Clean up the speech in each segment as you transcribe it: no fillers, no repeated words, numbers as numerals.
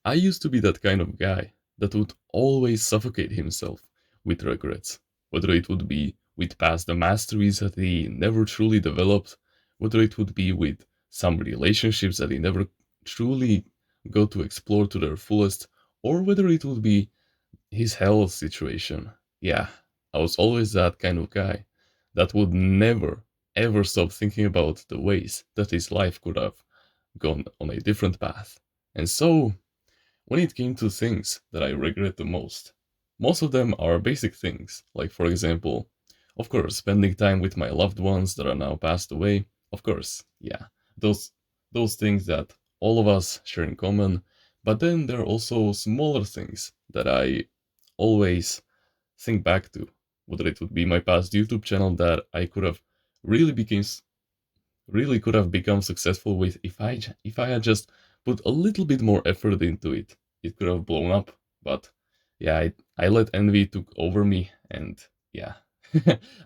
I used to be that kind of guy that would always suffocate himself with regrets, whether it would be with past masteries that he never truly developed, whether it would be with some relationships that he never truly got to explore to their fullest, or whether it would be his health situation. Yeah, I was always that kind of guy that would never ever stop thinking about the ways that his life could have gone on a different path. And so, when it came to things that I regret the most of them are basic things, like for example, of course, spending time with my loved ones that are now passed away. Of course, yeah, those those things that all of us share in common. But then there are also smaller things that I always think back to, whether it would be my past YouTube channel that I could have really became really could have become successful with if I had just put a little bit more effort into it. It could have blown up, but yeah, I let envy took over me, and yeah,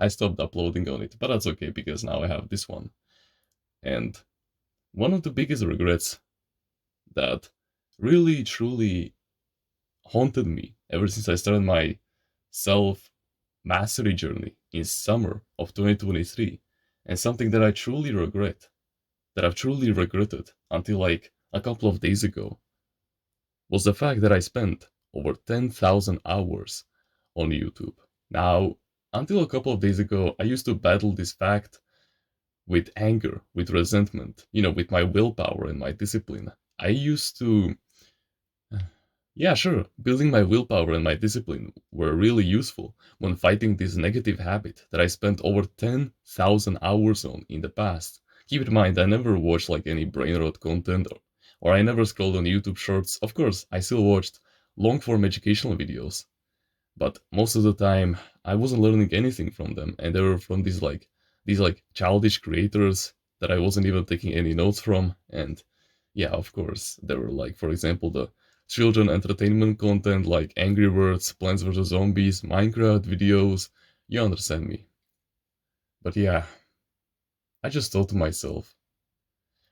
I stopped uploading on it. But that's okay because now I have this one. And one of the biggest regrets that really truly haunted me ever since I started my self mastery journey in summer of 2023, and something that I truly regret, that I've truly regretted until like a couple of days ago, was the fact that I spent over 10,000 hours on YouTube. Now, until a couple of days ago, I used to battle this fact with anger, with resentment, with my willpower and my discipline. I used to, yeah, sure, building my willpower and my discipline were really useful when fighting this negative habit that I spent over 10,000 hours on in the past. Keep in mind, I never watched like any brain rot content or I never scrolled on YouTube shorts. Of course, I still watched long form educational videos, but most of the time I wasn't learning anything from them, and they were from these like childish creators that I wasn't even taking any notes from. And yeah, of course, there were like, for example, the children entertainment content like Angry Birds, Plants vs Zombies, Minecraft videos. You understand me. But yeah, I just thought to myself,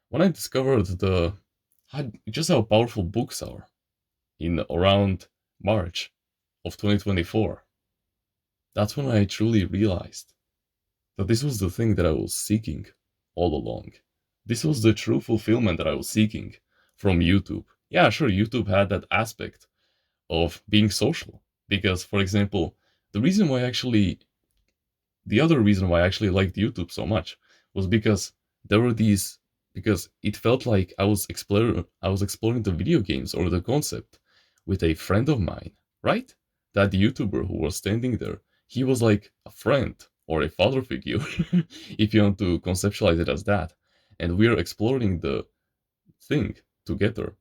when I discovered just how powerful books are in around March of 2024, that's when I truly realized that this was the thing that I was seeking all along. This was the true fulfillment that I was seeking from YouTube. Yeah, sure, YouTube had that aspect of being social. Because, for example, the other reason why I actually liked YouTube so much was because there were these, because it felt like I was exploring the video games or the concept with a friend of mine, right? That YouTuber who was standing there, he was like a friend or a father figure, if you want to conceptualize it as that. And we are exploring the thing together.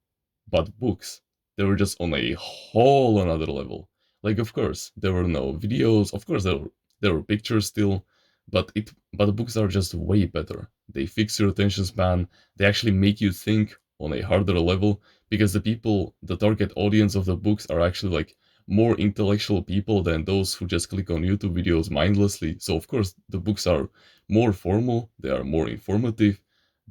But books, they were just on a whole another level. Like, of course, there were no videos. Of course, there were pictures still, but the books are just way better. They fix your attention span. They actually make you think on a harder level because the target audience of the books are actually like more intellectual people than those who just click on YouTube videos mindlessly. So of course, the books are more formal. They are more informative.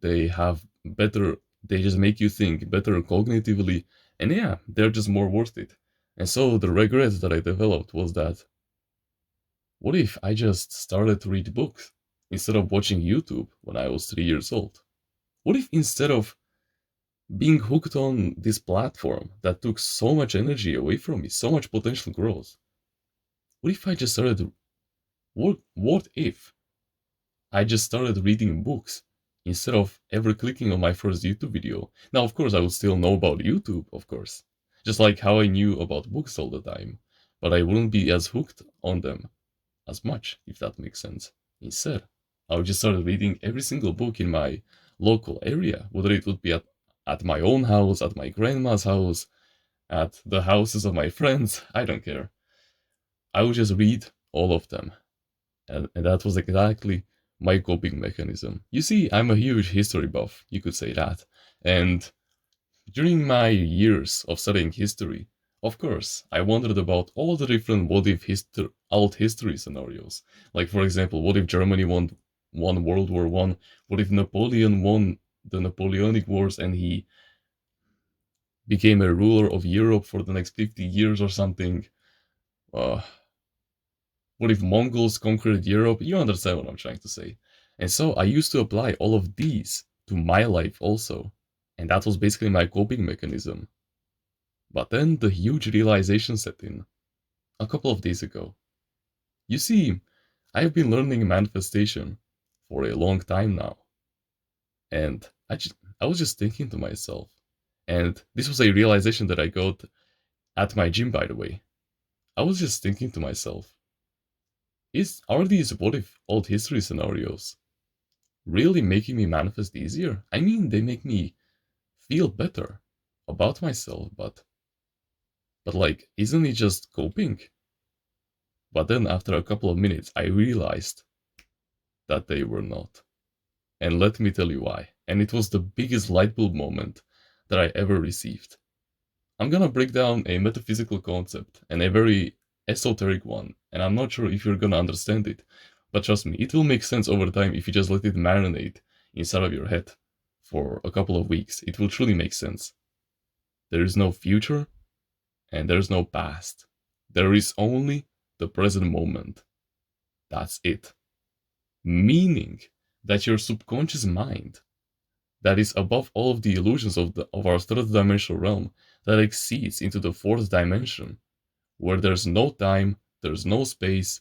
They have better they just make you think better cognitively, and yeah, they're just more worth it. And so the regret that I developed was that what if I just started to read books instead of watching YouTube when I was 3 years old? What if instead of being hooked on this platform that took so much energy away from me, so much potential growth, what if I just started what if I just started reading books instead of ever clicking on my first YouTube video? Now, of course, I would still know about YouTube, of course, just like how I knew about books all the time, but I wouldn't be as hooked on them as much, if that makes sense. Instead, I would just start reading every single book in my local area, whether it would be at my own house, at my grandma's house, at the houses of my friends, I don't care. I would just read all of them, and that was exactly my coping mechanism. You see, I'm a huge history buff, you could say that. And during my years of studying history, of course, I wondered about all the different what if alt history scenarios. Like, for example, what if Germany won World War One? What if Napoleon won the Napoleonic Wars and he became a ruler of Europe for the next 50 years or something. Uh, what if Mongols conquered Europe? You understand what I'm trying to say. And so I used to apply all of these to my life also. And that was basically my coping mechanism. But then the huge realization set in a couple of days ago. You see, I've been learning manifestation for a long time now. And I was just thinking to myself, and this was a realization that I got at my gym, by the way. I was just thinking to myself, are these what if old history scenarios really making me manifest easier? I mean, they make me feel better about myself, but like, isn't it just coping? But then after a couple of minutes, I realized that they were not. And let me tell you why. And it was the biggest light bulb moment that I ever received. I'm gonna break down a metaphysical concept and a very esoteric one, and I'm not sure if you're gonna understand it, but trust me, it will make sense over time if you just let it marinate inside of your head for a couple of weeks. It will truly make sense. There is no future and there is no past. There is only the present moment. That's it. Meaning that your subconscious mind, that is above all of the illusions of our third dimensional realm, that exceeds into the fourth dimension, where there's no time, there's no space.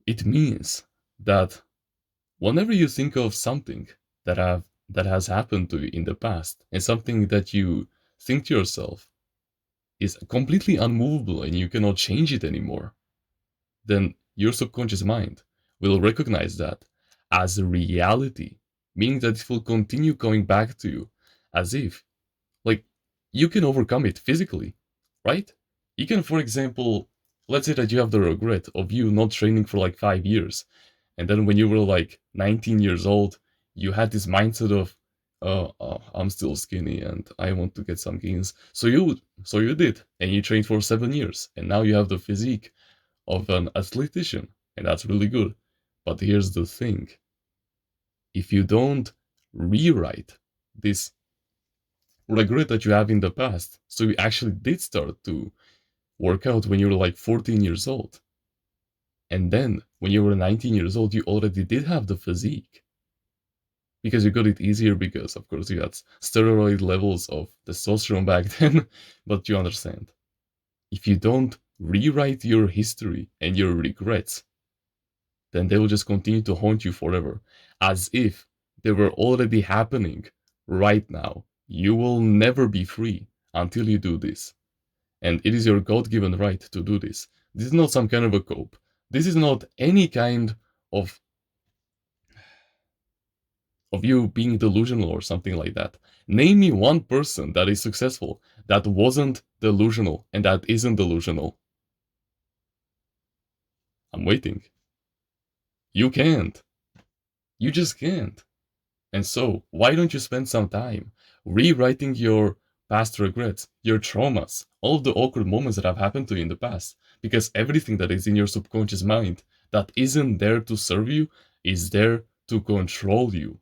It means that whenever you think of something that has happened to you in the past, and something that you think to yourself is completely unmovable and you cannot change it anymore, then your subconscious mind will recognize that as a reality, meaning that it will continue coming back to you as if, like, you can overcome it physically, right? You can, for example, let's say that you have the regret of you not training for like 5 years, and then when you were like 19 years old, you had this mindset of, I'm still skinny and I want to get some gains. So you did, and you trained for 7 years, and now you have the physique of an athletician, and that's really good. But here's the thing: if you don't rewrite this regret that you have in the past, so you actually did start to work out when you were like 14 years old, and then when you were 19 years old, you already did have the physique because you got it easier because, of course, you had steroid levels of testosterone back then. But you understand, if you don't rewrite your history and your regrets, then they will just continue to haunt you forever, as if they were already happening right now. You will never be free until you do this. And it is your God given right to do this. This is not some kind of a cope. This is not any kind of you being delusional or something like that. Name me one person that is successful that wasn't delusional and that isn't delusional. I'm waiting. You can't. You just can't. And so, why don't you spend some time rewriting your past regrets, your traumas, all of the awkward moments that have happened to you in the past? Because everything that is in your subconscious mind that isn't there to serve you is there to control you.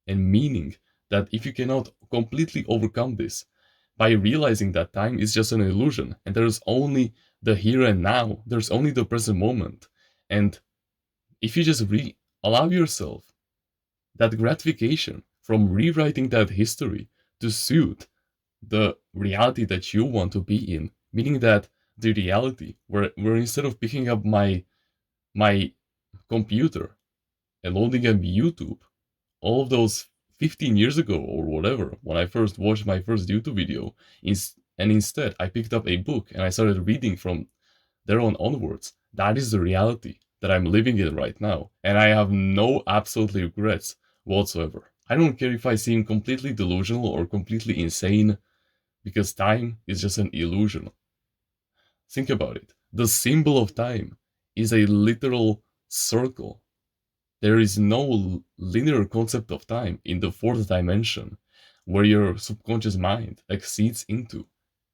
And meaning that if you cannot completely overcome this by realizing that time is just an illusion and there's only the here and now, there's only the present moment. And if you just allow yourself that gratification from rewriting that history to suit the reality that you want to be in, meaning that the reality where instead of picking up my computer and loading up YouTube, all of those 15 years ago or whatever, when I first watched my first YouTube video, and instead I picked up a book and I started reading from there on onwards. That is the reality that I'm living in right now, and I have no absolutely regrets whatsoever. I don't care if I seem completely delusional or completely insane, because time is just an illusion. Think about it. The symbol of time is a literal circle. There is no linear concept of time in the fourth dimension where your subconscious mind exceeds into.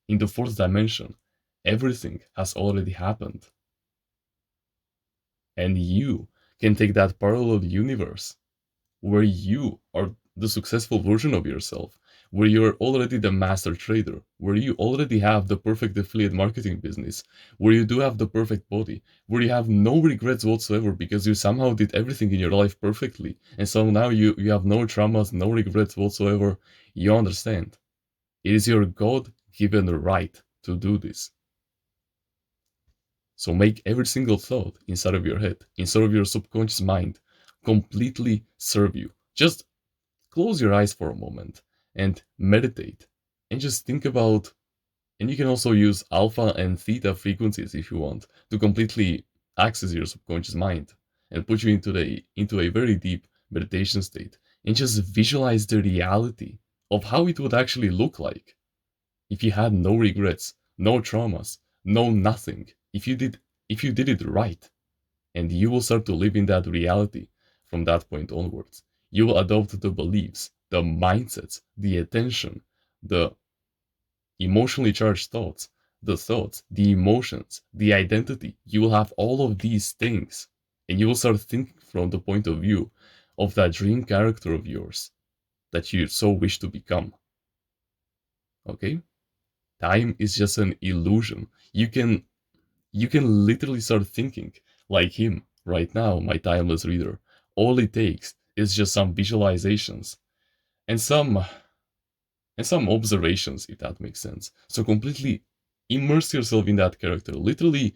In the fourth dimension, everything has already happened. And you can take that parallel universe where you are the successful version of yourself, where you're already the master trader, where you already have the perfect affiliate marketing business, where you do have the perfect body, where you have no regrets whatsoever because you somehow did everything in your life perfectly. And so now you have no traumas, no regrets whatsoever. You understand. It is your God given right to do this. So make every single thought inside of your head, inside of your subconscious mind, completely serve you. Just close your eyes for a moment and meditate and just think about, and you can also use alpha and theta frequencies if you want to completely access your subconscious mind and put you into a very deep meditation state and just visualize the reality of how it would actually look like if you had no regrets, no traumas, no nothing, if you did it right, and you will start to live in that reality from that point onwards. You will adopt the beliefs, the mindsets, the attention, the emotionally charged thoughts, the emotions, the identity. You will have all of these things, and you will start thinking from the point of view of that dream character of yours that you so wish to become. Okay? Time is just an illusion. You can literally start thinking like him right now, my timeless reader. All it takes is just some visualizations and some observations, if that makes sense. So completely immerse yourself in that character. Literally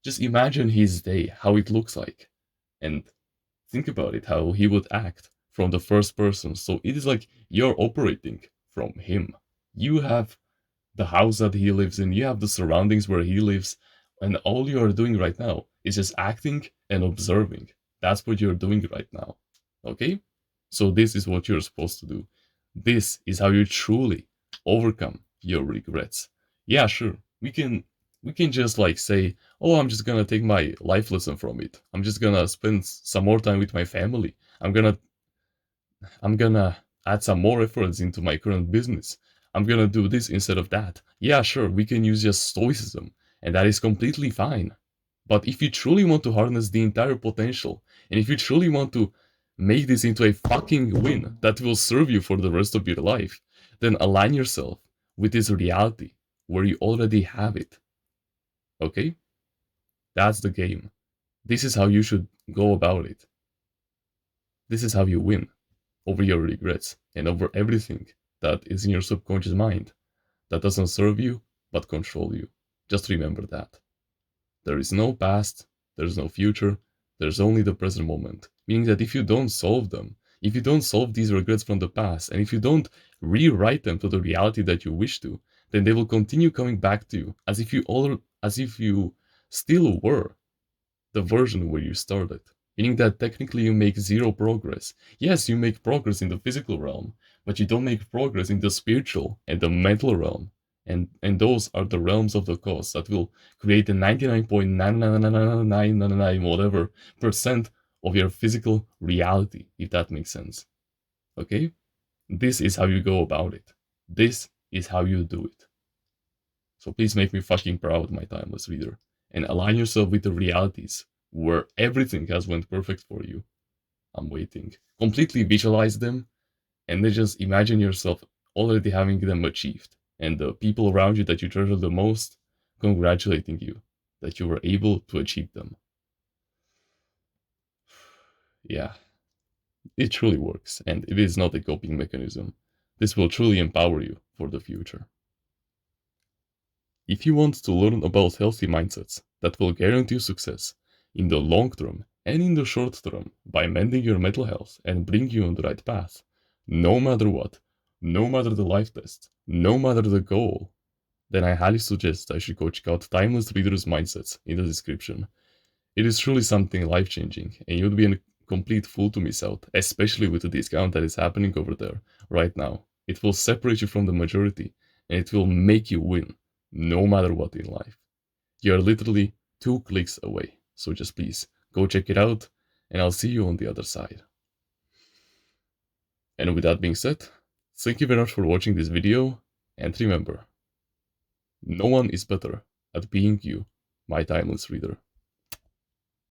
just imagine his day, how it looks like, and think about it, how he would act from the first person. So it is like you're operating from him. You have the house that he lives in, you have the surroundings where he lives, and all you are doing right now is just acting and observing. That's what you're doing right now. Okay? So this is what you're supposed to do. This is how you truly overcome your regrets. Yeah, sure. We can just like say, "Oh, I'm just going to take my life lesson from it. I'm just going to spend some more time with my family. I'm gonna add some more efforts into my current business. I'm gonna do this instead of that." Yeah, sure, we can use just stoicism, and that is completely fine. But if you truly want to harness the entire potential, and if you truly want to make this into a fucking win that will serve you for the rest of your life, then align yourself with this reality where you already have it. Okay? That's the game. This is how you should go about it. This is how you win over your regrets and over everything that is in your subconscious mind that doesn't serve you but control you. Just remember that. There is no past, there's no future, there's only the present moment. Meaning that if you don't solve them, if you don't solve these regrets from the past, and if you don't rewrite them to the reality that you wish to, then they will continue coming back to you as if you still were the version where you started. Meaning that technically you make zero progress. Yes, you make progress in the physical realm, but you don't make progress in the spiritual and the mental realm. And those are the realms of the cause that will create the 99.99999 whatever percent of your physical reality, if that makes sense. Okay? This is how you go about it. This is how you do it. So please make me fucking proud, my timeless reader, and align yourself with the realities where everything has went perfect for you. I'm waiting. Completely visualize them, and then just imagine yourself already having them achieved, and the people around you that you treasure the most congratulating you that you were able to achieve them. Yeah, it truly works, and it is not a coping mechanism. This will truly empower you for the future. If you want to learn about healthy mindsets that will guarantee success in the long term and in the short term by mending your mental health and bring you on the right path, no matter what, no matter the life test, no matter the goal, then I highly suggest that you go check out Timeless Readers Mindsets in the description. It is truly something life changing, and you'd be a complete fool to miss out, especially with the discount that is happening over there right now. It will separate you from the majority, and it will make you win no matter what in life. You're literally 2 clicks away. So just please go check it out, and I'll see you on the other side. And with that being said, thank you very much for watching this video, and remember, no one is better at being you, my timeless reader.